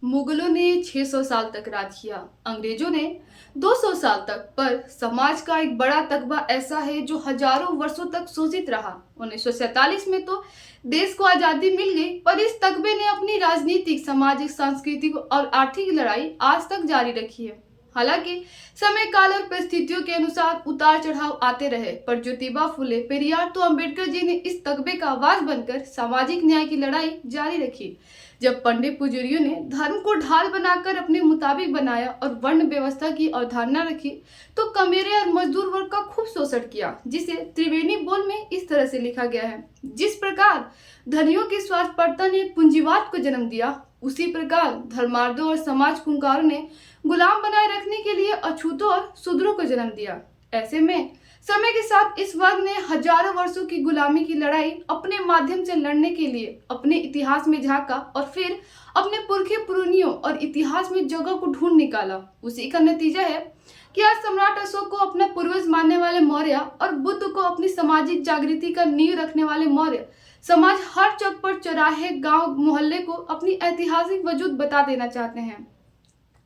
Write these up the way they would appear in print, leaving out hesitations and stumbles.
मुगलों ने 600 साल तक राज किया, अंग्रेजों ने 200 साल तक, पर समाज का एक बड़ा तकबा ऐसा है जो हजारों वर्षों तक शोषित रहा। 1947 में तो देश को आजादी मिल गई, पर इस तकबे ने अपनी राजनीतिक, सामाजिक, सांस्कृतिक और आर्थिक लड़ाई आज तक जारी रखी है। हालांकि समय काल और परिस्थितियों के अनुसार उतार चढ़ाव आते रहे, पर ज्योतिबा फुले, पेरियार तो अंबेडकर जी ने इस तकबे का आवाज बनकर सामाजिक न्याय की लड़ाई जारी रखी। जब पंडित पुजारियों ने धर्म को ढाल बनाकर अपने मुताबिक बनाया और वर्ण व्यवस्था की अवधारणा रखी, तो कमेरे और मजदूर वर्ग का खूब शोषण किया, जिसे त्रिवेणी बोल में इस तरह से लिखा गया है। जिस प्रकार धनियों की स्वार्थपरता ने पूंजीवाद को जन्म दिया, उसी प्रकार धर्मार्धों और समाज कुंकारों ने गुलाम बनाए रखने के लिए अछूतों और शूद्रों को जन्म दिया। ऐसे में समय के साथ इस वर्ग ने हजारों वर्षों की गुलामी की लड़ाई अपने माध्यम से लड़ने के लिए अपने इतिहास में झांका और फिर अपने पुरखे पुरनियों और इतिहास में जगह को ढूंढ निकाला। उसी का नतीजा है कि आज सम्राट अशोक को अपना पूर्वज मानने वाले मौर्य और बुद्ध को अपनी सामाजिक जागृति का नींव रखने वाले मौर्य समाज हर चौक पर, चौराहे, गांव, मोहल्ले को अपनी ऐतिहासिक वजूद बता देना चाहते हैं।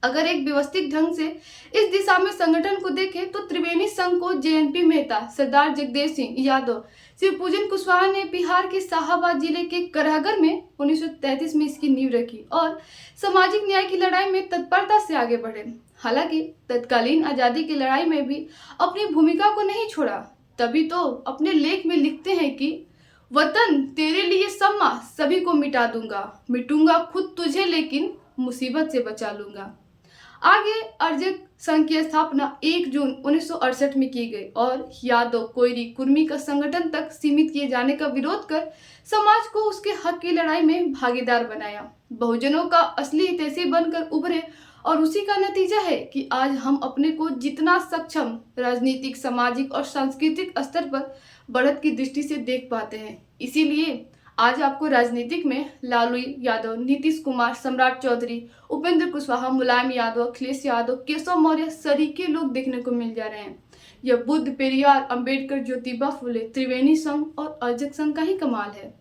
अगर एक व्यवस्थित ढंग से इस दिशा में संगठन को देखें तो त्रिवेणी संघ को जेएनपी मेहता, सरदार जगदेव सिंह यादव, शिवपूजन कुशवाहा ने बिहार के शाहाबाद जिले के करहगर में 1933 में इसकी नींव रखी और सामाजिक न्याय की लड़ाई में तत्परता से आगे बढ़े। हालांकि तत्कालीन आजादी की लड़ाई में भी अपनी भूमिका को नहीं छोड़ा। तभी तो अपने लेख में लिखते हैं कि वतन तेरे लिए सम्मा सभी को मिटा दूंगा, मिटूंगा खुद तुझे लेकिन मुसीबत से बचा लूंगा। आगे अर्जक संघ की स्थापना 1 जून 1968 में की गई और यादव, कोयरी, कुर्मी का संगठन तक सीमित किए जाने का विरोध कर समाज को उसके हक की लड़ाई में भागीदार बनाया। बहुजनों का असली हितैषी बनकर उभरे और उसी का नतीजा है कि आज हम अपने को जितना सक्षम राजनीतिक, सामाजिक और सांस्कृतिक स्तर पर बढ़त की दृष्टि से देख पाते हैं। इसीलिए आज आपको राजनीतिक में लालू यादव, नीतीश कुमार, सम्राट चौधरी, उपेंद्र कुशवाहा, मुलायम यादव, अखिलेश यादव, केशव मौर्य सरीके लोग देखने को मिल जा रहे हैं। यह बुद्ध, पेरियार, अंबेडकर, ज्योतिबा फुले, त्रिवेणी संघ और अर्जक संघ का ही कमाल है।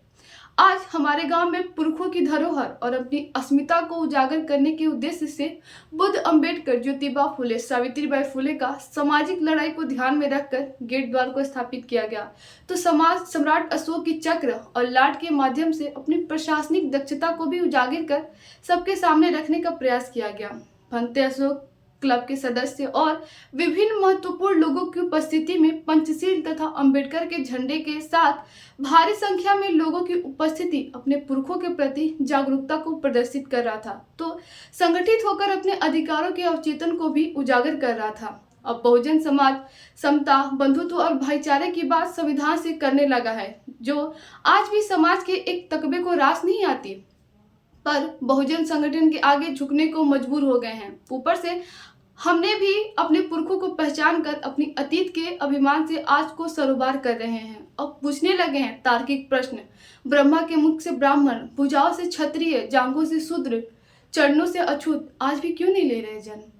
आज हमारे गांव में पुरखों की धरोहर और अपनी अस्मिता को उजागर करने के उद्देश्य से बुद्ध, अंबेडकर, ज्योतिबा फुले, सावित्रीबाई फुले का सामाजिक लड़ाई को ध्यान में रखकर गेट द्वार को स्थापित किया गया। तो समाज सम्राट अशोक की चक्र और लाट के माध्यम से अपनी प्रशासनिक दक्षता को भी उजागर कर सबके सामने रखने का प्रयास किया गया। भंते अशोक क्लब के सदस्य और विभिन्न महत्वपूर्ण लोगों की उपस्थिति में पंचशील तथा अंबेडकर के झंडे के साथ भारी संख्या में लोगों की उपस्थिति अपने पुरखों के प्रति जागरूकता को प्रदर्शित कर रहा था, तो संगठित होकर अपने अधिकारों के अवचेतन को भी उजागर कर रहा था। अब बहुजन समाज समता, बंधुत्व और भाईचारे की बात संविधान से करने लगा है, जो आज भी समाज के एक तकबे को रास नहीं आती, पर बहुजन संगठन के आगे झुकने को मजबूर हो गए हैं। ऊपर से हमने भी अपने पुरखों को पहचान कर अपनी अतीत के अभिमान से आज को सरोबार कर रहे हैं। अब पूछने लगे हैं तार्किक प्रश्न, ब्रह्मा के मुख से ब्राह्मण, भुजाओं से क्षत्रिय, जांघों से शूद्र, चरणों से अछूत, आज भी क्यों नहीं ले रहे जन्म।